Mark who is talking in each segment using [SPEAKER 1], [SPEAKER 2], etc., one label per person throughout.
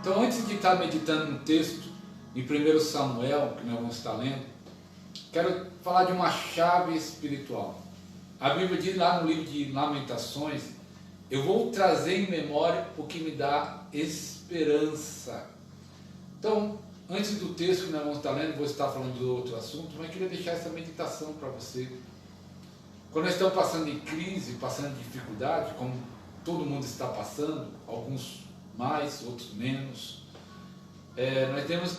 [SPEAKER 1] Então, antes de estar meditando no texto, em 1 Samuel, que nós vamos estar lendo, quero falar de uma chave espiritual. A Bíblia diz lá no livro de Lamentações: eu vou trazer em memória o que me dá esperança. Então, antes do texto que nós vamos estar lendo, vou estar falando de outro assunto, mas queria deixar essa meditação para você. Quando nós estamos passando em crise, passando em dificuldade, como todo mundo está passando, alguns mais, outros menos, nós temos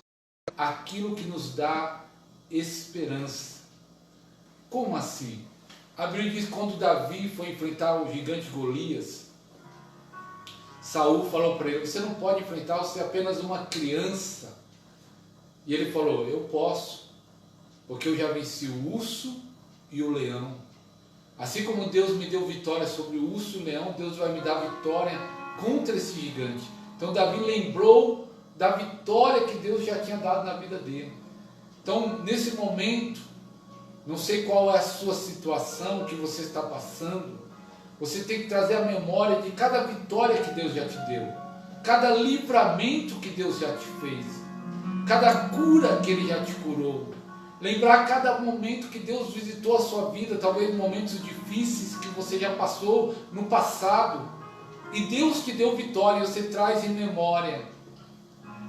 [SPEAKER 1] aquilo que nos dá esperança. Como assim? A Bíblia diz que quando Davi foi enfrentar o gigante Golias, Saul falou para ele: você não pode enfrentar, você é apenas uma criança. E ele falou: eu posso, porque eu já venci o urso e o leão. Assim como Deus me deu vitória sobre o urso e o leão, Deus vai me dar vitória contra esse gigante. Então Davi lembrou da vitória que Deus já tinha dado na vida dele. Então, nesse momento, não sei qual é a sua situação que você está passando, você tem que trazer a memória de cada vitória que Deus já te deu, cada livramento que Deus já te fez, cada cura que Ele já te curou. Lembrar cada momento que Deus visitou a sua vida, talvez momentos difíceis que você já passou no passado, e Deus te deu vitória, você traz em memória.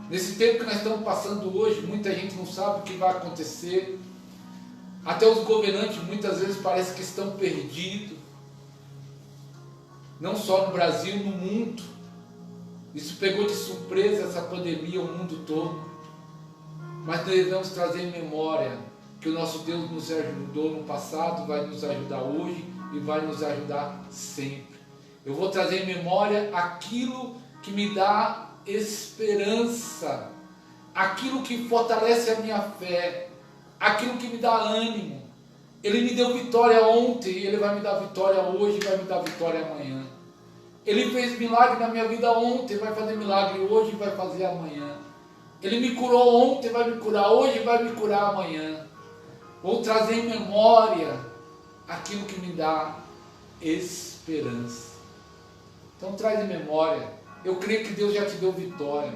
[SPEAKER 1] Nesse tempo que nós estamos passando hoje, muita gente não sabe o que vai acontecer. Até os governantes muitas vezes parece que estão perdidos. Não só no Brasil, no mundo. Isso pegou de surpresa essa pandemia, o mundo todo. Mas devemos trazer em memória que o nosso Deus nos ajudou no passado, vai nos ajudar hoje e vai nos ajudar sempre. Eu vou trazer em memória aquilo que me dá esperança, aquilo que fortalece a minha fé, aquilo que me dá ânimo. Ele me deu vitória ontem, Ele vai me dar vitória hoje, vai me dar vitória amanhã. Ele fez milagre na minha vida ontem, vai fazer milagre hoje, vai fazer amanhã. Ele me curou ontem, vai me curar hoje, vai me curar amanhã. Vou trazer em memória aquilo que me dá esperança. Então traz em memória. Eu creio que Deus já te deu vitória.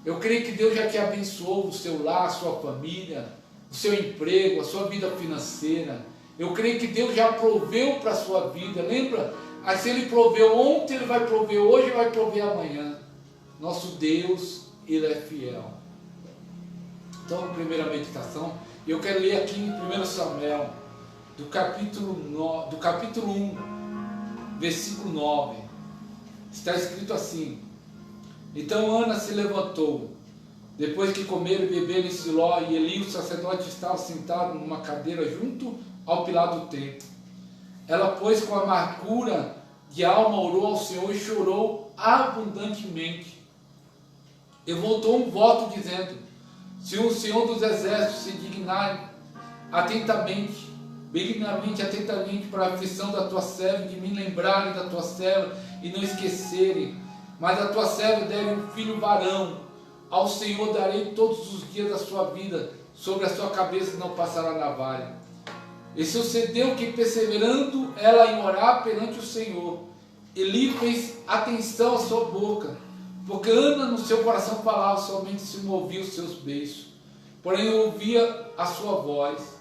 [SPEAKER 1] Eu creio que Deus já te abençoou, o seu lar, a sua família, o seu emprego, a sua vida financeira. Eu creio que Deus já proveu para a sua vida. Lembra? Se Ele proveu ontem, Ele vai prover hoje e vai prover amanhã. Nosso Deus, Ele é fiel. Então, primeira meditação, eu quero ler aqui em 1 Samuel, do capítulo 1, versículo 9. Está escrito assim: então Ana se levantou, depois que comeram e beberam em Siló, e Eli, o sacerdote, estava sentado numa cadeira junto ao pilar do templo. Ela, pois, com amargura de alma, orou ao Senhor e chorou abundantemente. E voltou um voto dizendo: se o Senhor dos Exércitos se dignar benignamente, atentamente para a aflição da tua serva, de me lembrarem da tua serva e não esquecerem, mas a tua serva der um filho varão, ao Senhor darei todos os dias da sua vida, sobre a sua cabeça não passará navalha. E sucedeu que, perseverando ela em orar perante o Senhor, Eli fez atenção à sua boca, porque Ana no seu coração falava, somente se movia os seus beiços, porém não ouvia a sua voz,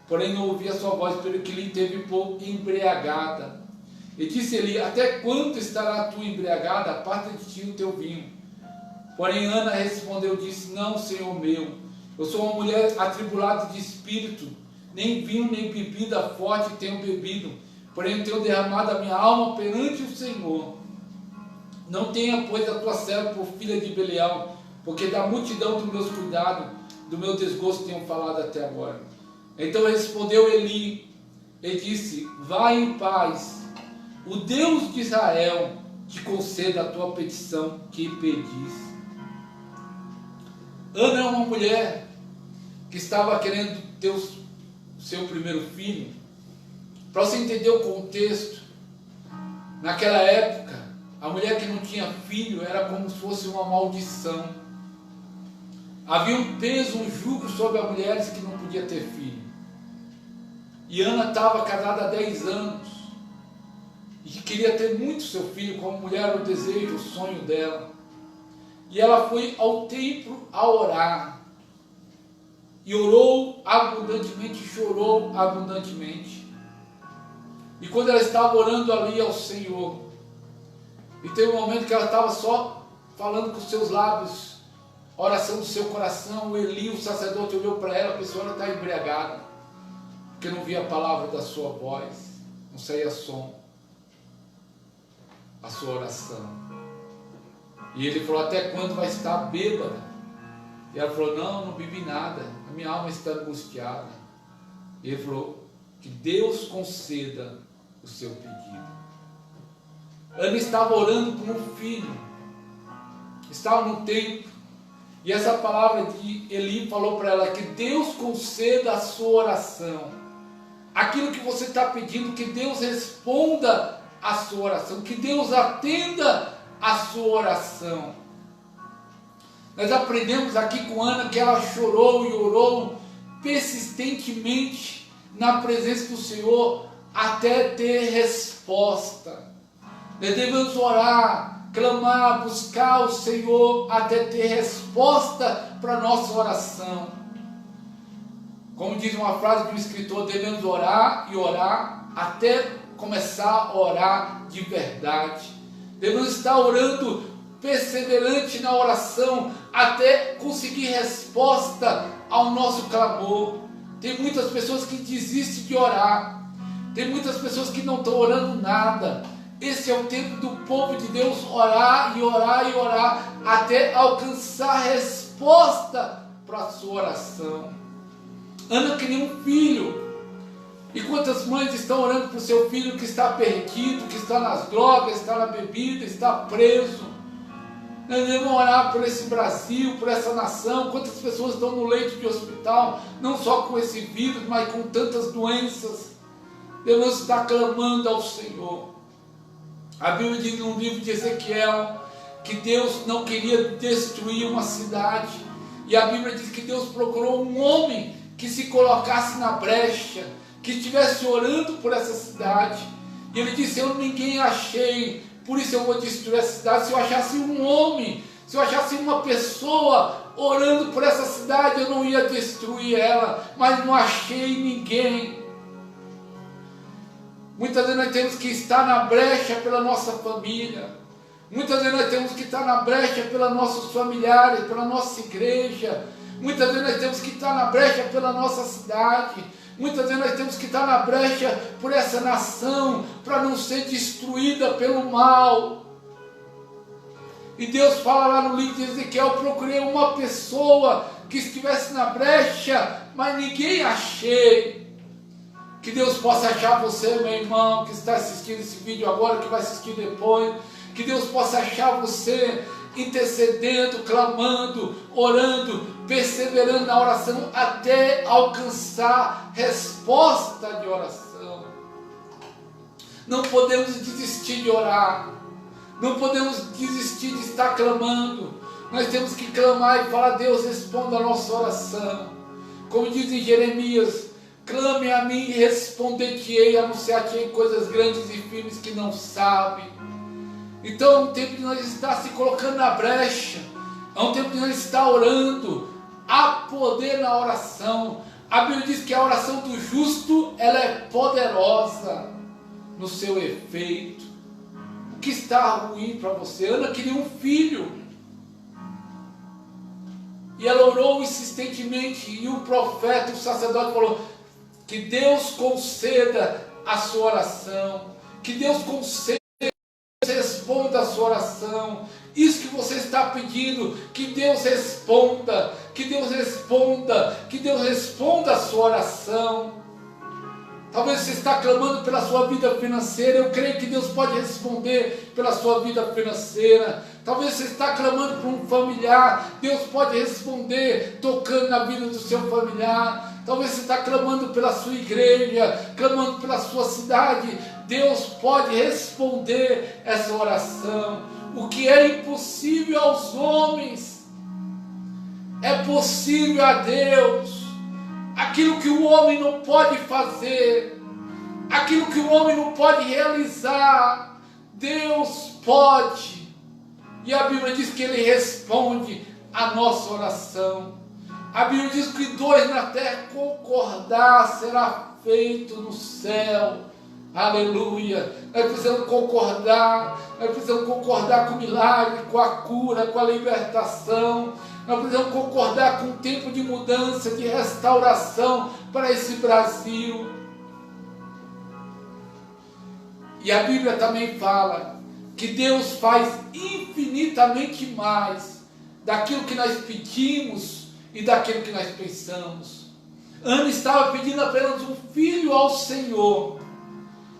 [SPEAKER 1] pelo que lhe teve por embriagada. E disse Eli: até quando estará tu embriagada? Aparta de ti o teu vinho. Porém Ana respondeu, disse: não, Senhor meu, eu sou uma mulher atribulada de espírito, nem vinho nem bebida forte tenho bebido, porém tenho derramado a minha alma perante o Senhor. Não tenha, pois, a tua serva por filha de Belial, porque da multidão dos meus cuidados, do meu desgosto tenho falado até agora. Então respondeu Eli e disse: vai em paz, o Deus de Israel te conceda a tua petição que pedis. Ana é uma mulher que estava querendo ter o seu primeiro filho. Para você entender o contexto, naquela época, a mulher que não tinha filho era como se fosse uma maldição. Havia um peso, um jugo sobre as mulheres que não podia ter filho. E Ana estava casada há 10 anos e queria ter muito seu filho, como mulher, o desejo, o sonho dela. E ela foi ao templo a orar. E orou abundantemente, chorou abundantemente. E quando ela estava orando ali ao Senhor, e teve um momento que ela estava só falando com os seus lábios, oração do seu coração, o Eli, o sacerdote, olhou para ela, a pessoa está embriagada, porque não via a palavra da sua voz, não saía som, a sua oração. E ele falou, até quando vai estar bêbada? E ela falou, não bebi nada, a minha alma está angustiada. E ele falou, que Deus conceda o seu pedido. Ana estava orando por um filho, estava no templo, e essa palavra de Eli falou para ela, que Deus conceda a sua oração, aquilo que você está pedindo, que Deus responda a sua oração, que Deus atenda a sua oração. Nós aprendemos aqui com Ana que ela chorou e orou persistentemente na presença do Senhor até ter resposta. Nós devemos orar, clamar, buscar o Senhor até ter resposta para a nossa oração. Como diz uma frase de um escritor, devemos orar e orar até começar a orar de verdade. Devemos estar orando perseverante na oração até conseguir resposta ao nosso clamor. Tem muitas pessoas que desistem de orar, tem muitas pessoas que não estão orando nada. Esse é o tempo do povo de Deus orar e orar e orar até alcançar resposta para a sua oração. Ana queria um filho. E quantas mães estão orando para o seu filho que está perdido, que está nas drogas, está na bebida, está preso? Nós devemos orar por esse Brasil, por essa nação. Quantas pessoas estão no leito de hospital, não só com esse vírus, mas com tantas doenças. Devemos estar clamando ao Senhor. A Bíblia diz no livro de Ezequiel que Deus não queria destruir uma cidade. E a Bíblia diz que Deus procurou um homem que se colocasse na brecha, que estivesse orando por essa cidade. E ele disse, eu ninguém achei, por isso eu vou destruir essa cidade. Se eu achasse um homem, se eu achasse uma pessoa orando por essa cidade, eu não ia destruir ela, mas não achei ninguém. Muitas vezes nós temos que estar na brecha pela nossa família. Muitas vezes nós temos que estar na brecha pelos nossos familiares, pela nossa igreja. Muitas vezes nós temos que estar na brecha pela nossa cidade. Muitas vezes nós temos que estar na brecha por essa nação, para não ser destruída pelo mal. E Deus fala lá no livro de Ezequiel, eu procurei uma pessoa que estivesse na brecha, mas ninguém achei. Que Deus possa achar você, meu irmão, que está assistindo esse vídeo agora, que vai assistir depois. Que Deus possa achar você intercedendo, clamando, orando, perseverando na oração até alcançar resposta de oração. Não podemos desistir de orar. Não podemos desistir de estar clamando. Nós temos que clamar e falar, Deus, responda a nossa oração. Como diz em Jeremias, clame a mim e responder-te-ei, anunciar-te-ei coisas grandes e firmes que não sabe. Então é um tempo de nós estar se colocando na brecha, é um tempo de nós estar orando. Há poder na oração. A Bíblia diz que a oração do justo, ela é poderosa no seu efeito. O que está ruim para você? Ana queria um filho, e ela orou insistentemente, e o profeta, o sacerdote falou, que Deus conceda a sua oração, que Deus conceda, responda a sua oração. Isso que você está pedindo, que Deus responda, que Deus responda, que Deus responda a sua oração. Talvez você está clamando pela sua vida financeira, eu creio que Deus pode responder pela sua vida financeira. Talvez você está clamando por um familiar, Deus pode responder tocando na vida do seu familiar. Talvez você está clamando pela sua igreja, clamando pela sua cidade, Deus pode responder essa oração. O que é impossível aos homens é possível a Deus. Aquilo que o homem não pode fazer, aquilo que o homem não pode realizar, Deus pode. E a Bíblia diz que Ele responde a nossa oração. A Bíblia diz que 2 na terra concordar será feito no céu. Aleluia. Nós precisamos concordar com o milagre, com a cura, com a libertação. Nós precisamos concordar com o tempo de mudança, de restauração para esse Brasil. E a Bíblia também fala que Deus faz infinitamente mais daquilo que nós pedimos e daquilo que nós pensamos. Ana estava pedindo apenas um filho ao Senhor.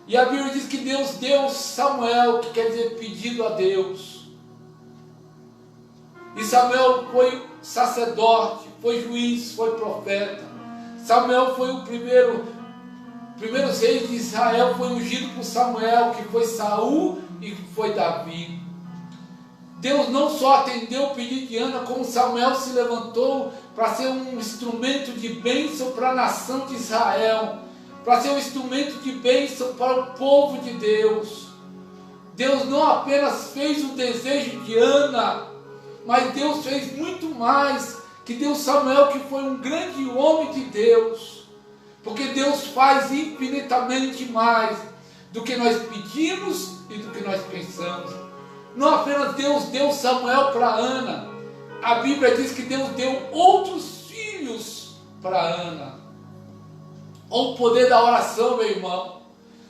[SPEAKER 1] E a Bíblia diz que Deus deu Samuel, que quer dizer pedido a Deus. E Samuel foi sacerdote, foi juiz, foi profeta. Samuel foi o primeiro rei de Israel, foi ungido por Samuel, que foi Saul e que foi Davi. Deus não só atendeu o pedido de Ana, como Samuel se levantou para ser um instrumento de bênção para a nação de Israel, para ser um instrumento de bênção para o povo de Deus. Deus não apenas fez o desejo de Ana, mas Deus fez muito mais, que deu Samuel, que foi um grande homem de Deus, porque Deus faz infinitamente mais do que nós pedimos e do que nós pensamos. Não apenas Deus deu Samuel para Ana, a Bíblia diz que Deus deu outros filhos para Ana. Olha o poder da oração, meu irmão.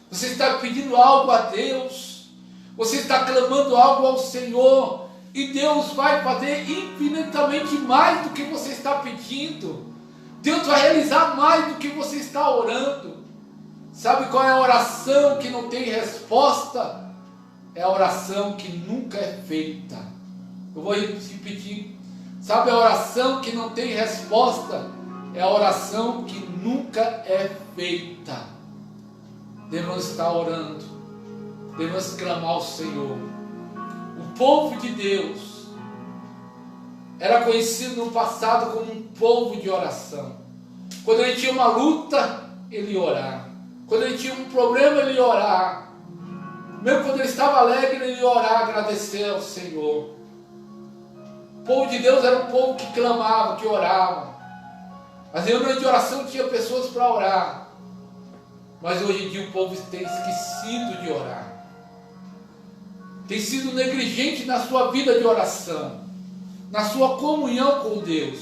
[SPEAKER 1] Você está pedindo algo a Deus, você está clamando algo ao Senhor, e Deus vai fazer infinitamente mais do que você está pedindo. Deus vai realizar mais do que você está orando. Sabe qual é a oração que não tem resposta? É a oração que nunca é feita. Eu vou repetir. Sabe a oração que não tem resposta? É a oração que nunca é feita. Devemos estar orando. Devemos clamar ao Senhor. O povo de Deus era conhecido no passado como um povo de oração. Quando ele tinha uma luta, ele ia orar. Quando ele tinha um problema, ele ia orar. Mesmo quando ele estava alegre, ele ia orar, agradecer ao Senhor. O povo de Deus era um povo que clamava, que orava. As reuniões de oração tinha pessoas para orar. Mas hoje em dia o povo tem esquecido de orar. Tem sido negligente na sua vida de oração, na sua comunhão com Deus.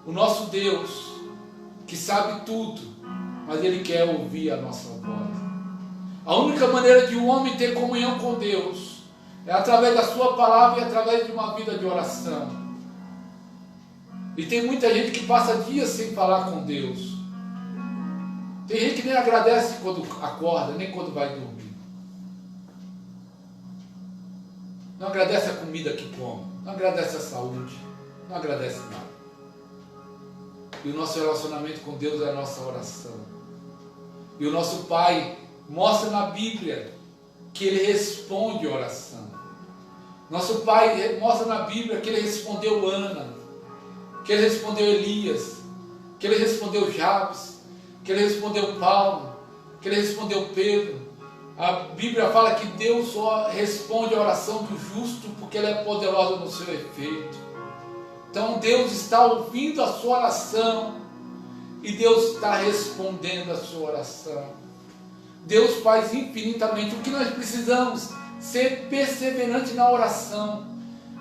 [SPEAKER 1] O nosso Deus, que sabe tudo, mas Ele quer ouvir a nossa voz. A única maneira de um homem ter comunhão com Deus é através da sua palavra e através de uma vida de oração. E tem muita gente que passa dias sem falar com Deus. Tem gente que nem agradece quando acorda, nem quando vai dormir. Não agradece a comida que come, não agradece a saúde, não agradece nada. E o nosso relacionamento com Deus é a nossa oração. E o nosso Pai mostra na Bíblia que Ele responde a oração. Nosso Pai mostra na Bíblia que Ele respondeu Ana, que Ele respondeu Elias, que Ele respondeu Jabes, que Ele respondeu Paulo, que Ele respondeu Pedro. A Bíblia fala que Deus só responde a oração do justo porque Ele é poderoso no seu efeito. Então Deus está ouvindo a sua oração e Deus está respondendo a sua oração. Deus faz infinitamente. O que nós precisamos? Ser perseverante na oração.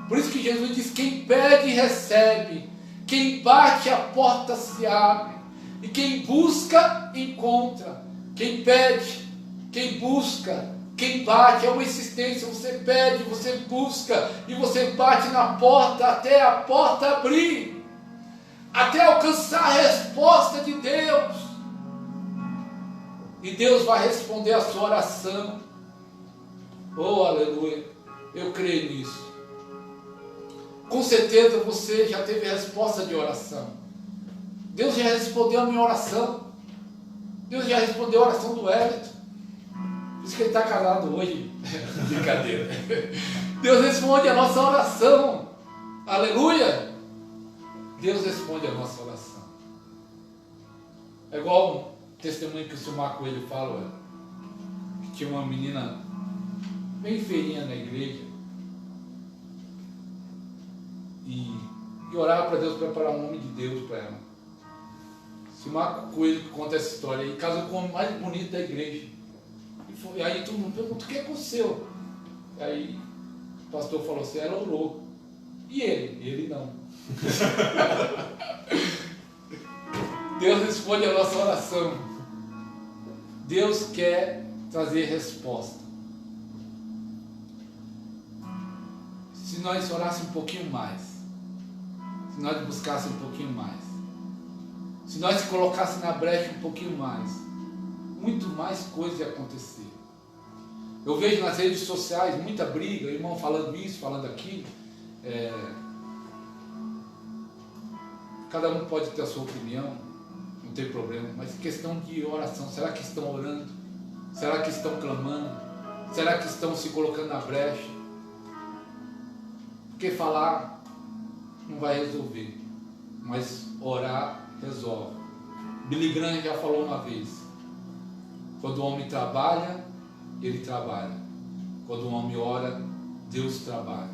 [SPEAKER 1] Por isso que Jesus diz: quem pede recebe, quem bate a porta se abre, e quem busca encontra. Quem pede, quem busca, quem bate, é uma insistência. Você pede, você busca e você bate na porta até a porta abrir, até alcançar a resposta de Deus. E Deus vai responder a sua oração. Oh, aleluia, eu creio nisso. Com certeza você já teve resposta de oração. Deus já respondeu a minha oração. Deus já respondeu a oração do Wellington. Por isso que ele está casado hoje. Brincadeira. Deus responde a nossa oração. Aleluia. Deus responde a nossa oração. É igual um testemunho que o Silmar Coelho fala, que tinha uma menina bem feinha na igreja, e orava para Deus preparar um homem de Deus para ela. Se Marco Coelho conta essa história, e casou com o homem mais bonito da igreja. E aí todo mundo pergunta: o que aconteceu? E aí o pastor falou assim: ela orou. E ele? Ele não. Deus responde a nossa oração. Deus quer trazer resposta. Se nós orássemos um pouquinho mais, se nós buscássemos um pouquinho mais, se nós se colocássemos na brecha um pouquinho mais, muito mais coisas ia acontecer. Eu vejo nas redes sociais muita briga, irmão falando isso, falando aquilo. Cada um pode ter a sua opinião, não tem problema, mas questão de oração. Será que estão orando? Será que estão clamando? Será que estão se colocando na brecha? Porque falar não vai resolver, mas orar resolve. Billy Graham já falou uma vez: quando o homem trabalha, ele trabalha. Quando o homem ora, Deus trabalha.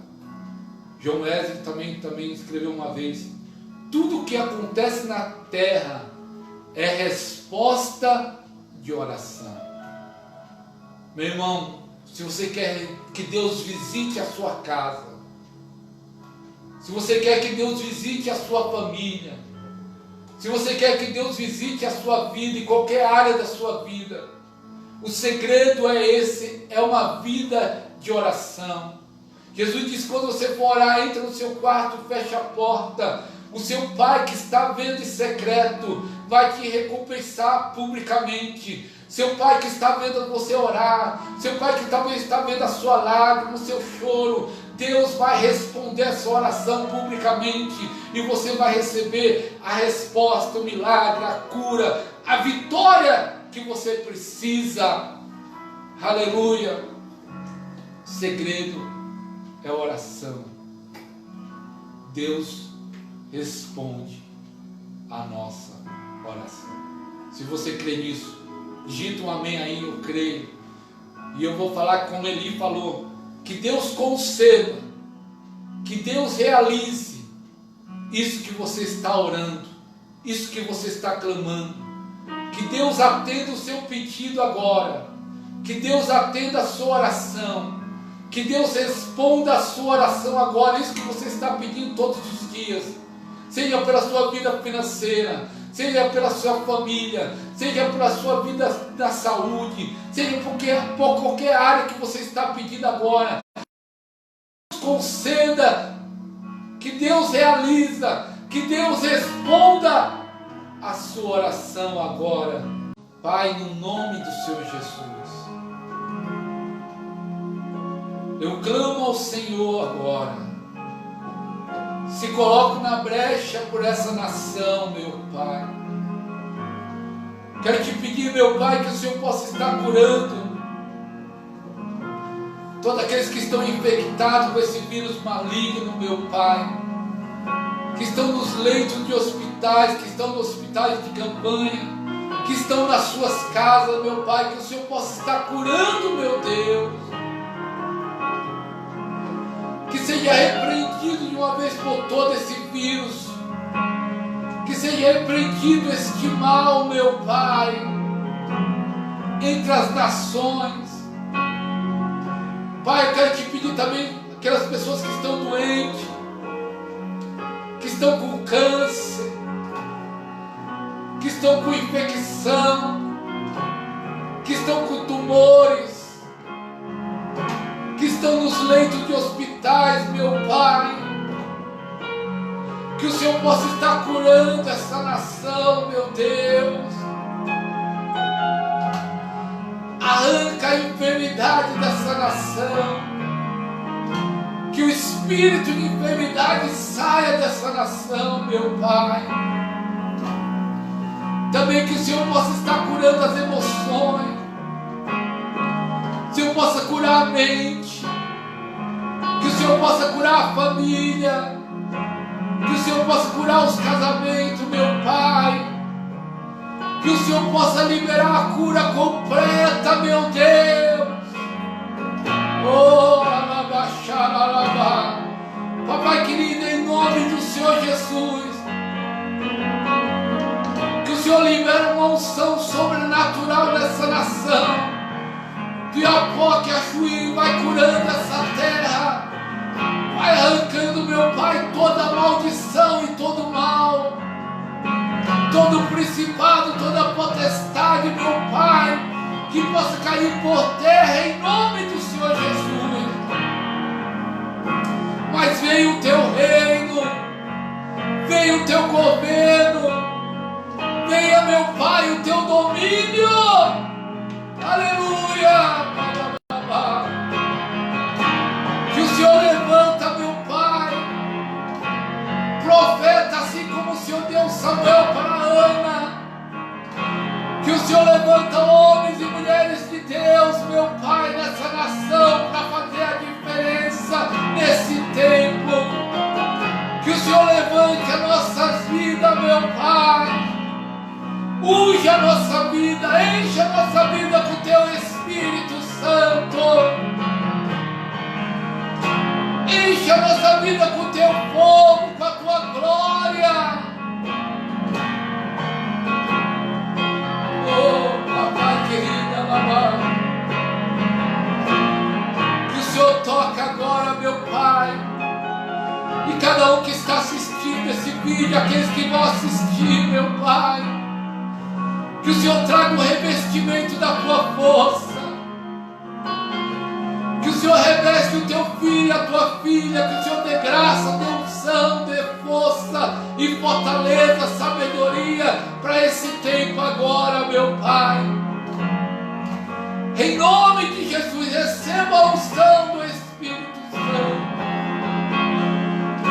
[SPEAKER 1] John Wesley também escreveu uma vez: tudo o que acontece na terra é resposta de oração. Meu irmão, se você quer que Deus visite a sua casa, se você quer que Deus visite a sua família, se você quer que Deus visite a sua vida, em qualquer área da sua vida, o segredo é esse, é uma vida de oração. Jesus disse: quando você for orar, entra no seu quarto, fecha a porta. O seu Pai que está vendo em secreto vai te recompensar publicamente. Seu Pai que está vendo você orar, seu Pai que talvez está vendo a sua lágrima, o seu choro, Deus vai responder essa oração publicamente e você vai receber a resposta, o milagre, a cura, a vitória que você precisa. Aleluia! O segredo é a oração. Deus responde a nossa oração. Se você crê nisso, digita um amém aí, eu creio. E eu vou falar como Eli falou: que Deus conceda, que Deus realize isso que você está orando, isso que você está clamando. Que Deus atenda o seu pedido agora, que Deus atenda a sua oração, que Deus responda a sua oração agora, isso que você está pedindo todos os dias, seja pela sua vida financeira, seja pela sua família, seja pela sua vida da saúde, seja por qualquer área que você está pedindo agora. Deus conceda, que Deus realiza, que Deus responda a sua oração agora. Pai, no nome do Senhor Jesus, eu clamo ao Senhor agora. Se coloco na brecha por essa nação, meu Pai. Quero te pedir, meu Pai, que o Senhor possa estar curando todos aqueles que estão infectados com esse vírus maligno, meu Pai, que estão nos leitos de hospitais, que estão nos hospitais de campanha, que estão nas suas casas, meu Pai, que o Senhor possa estar curando, meu Deus. Que seja repreendido de uma vez por todas esse vírus, que seja repreendido este mal, meu Pai, entre as nações. Pai, eu quero te pedir também aquelas pessoas que estão doentes, que estão com câncer, que estão com infecção, que estão com tumores, que estão nos leitos de hospitais, meu Pai. Que o Senhor possa estar curando essa nação, meu Deus. Arranca a enfermidade dessa nação. Que o espírito de enfermidade saia dessa nação, meu Pai. Também que o Senhor possa estar curando as emoções. Que o Senhor possa curar a mente. Que o Senhor possa curar a família. Que o Senhor possa curar os casamentos, meu Pai. Que o Senhor possa liberar a cura completa, meu Deus. Oh, alabaxaralabá. Papai querido, em nome do Senhor Jesus. Que o Senhor libere uma unção sobrenatural nessa nação. Piapoque, Achuí, vai curando essa terra. Vai arrancando, meu Pai, toda maldição e todo mal. Todo principado, toda potestade, meu Pai, que possa cair por terra em nome do Senhor Jesus. Mas venha o teu reino, venha o teu governo, venha, meu Pai, o teu domínio. Aleluia. Que o Senhor levanta, meu Pai, profeta, assim como o Senhor deu Samuel para Ana. Que o Senhor levanta homens e mulheres de Deus, meu Pai, nessa nação, para fazer a diferença nesse tempo. Que o Senhor levante as nossas vidas, meu Pai. Unja a nossa vida, enche a nossa vida com o teu Espírito Santo. Enche a nossa vida com o teu fogo, com a tua glória. Oh, papai querida, mamãe. Que o Senhor toque agora, meu Pai. E cada um que está assistindo esse vídeo, aqueles que vão assistir, meu Pai. Que o Senhor traga o revestimento da tua força. Que o Senhor reveste o teu filho e a tua filha. Que o Senhor dê graça, dê unção, dê força e fortaleza, sabedoria para esse tempo agora, meu Pai. Em nome de Jesus, receba a unção do Espírito Santo.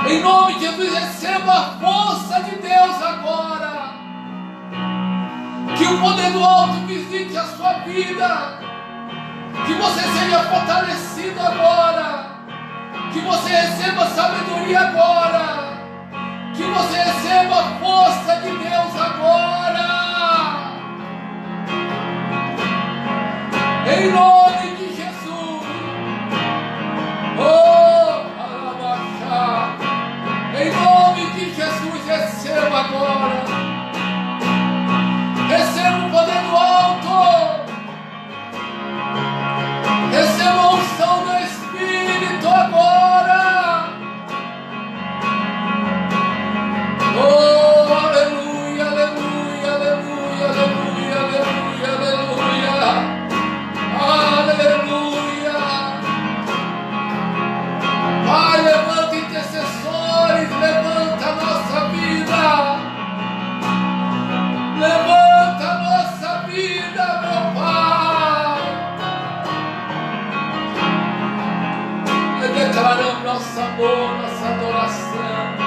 [SPEAKER 1] Em nome de Jesus, receba a força de Deus agora. Que o poder do alto visite a sua vida. Que você seja fortalecido agora. Que você receba sabedoria agora. Que você receba a força de Deus agora. Em nome de Jesus. Oh, alabaxá. Em nome de Jesus, receba agora. Receba o poder do alto. Receba a unção do Espírito agora. Oh, aleluia, aleluia, aleluia, aleluia, aleluia, aleluia. Aleluia. Pai, levanta intercessores, levanta a nossa vida. Levanta a nossa vida, meu Pai. E declaramos nosso amor, nossa adoração.